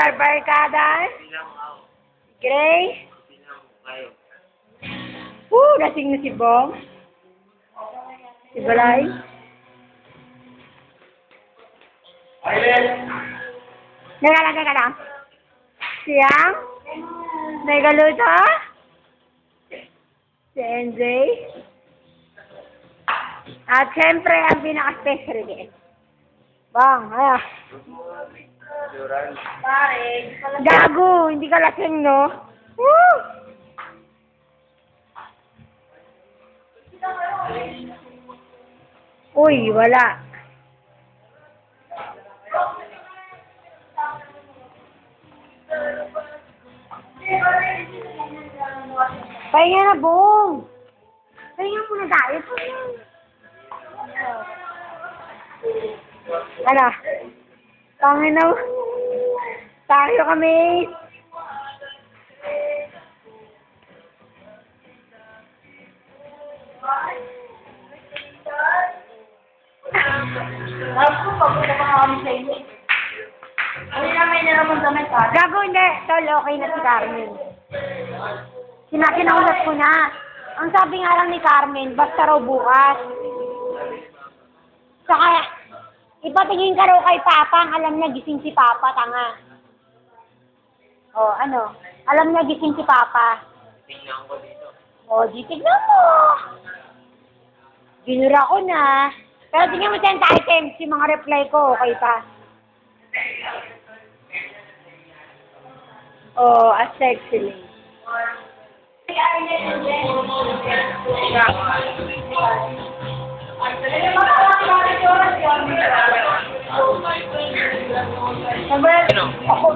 barbarkada. Grace. Lasing na si Bong. Si Balay. Nagala lang. Siyang. Nagaluto. Si NJ. At syempre, ang pinaka-special guest. Bang, ayan. Gago, hindi ka lasing, no? Woo! Uy, wala. Pahinga na, Bong. Pahinga muna tayo. Ano? Pangin na. Tayo kami. Ako, papunta pa kami sa inyo. Ano namin nararamdaman ka? Gago, hindi. Tol, okay na si Carmen. Kinaulat ko na. Ang sabi nga lang ni Carmen, basta raw bukas. Saka, ipatingin ka raw kay Papa, ang alam niya gising si Papa, tanga. O, ano? Alam niya gising si Papa. Tingnan ko dito. O, tignan mo. Binura ko na. Pero tingnan mo sent items, yung mga reply ko, okay pa. Oh, a sexy link. Ako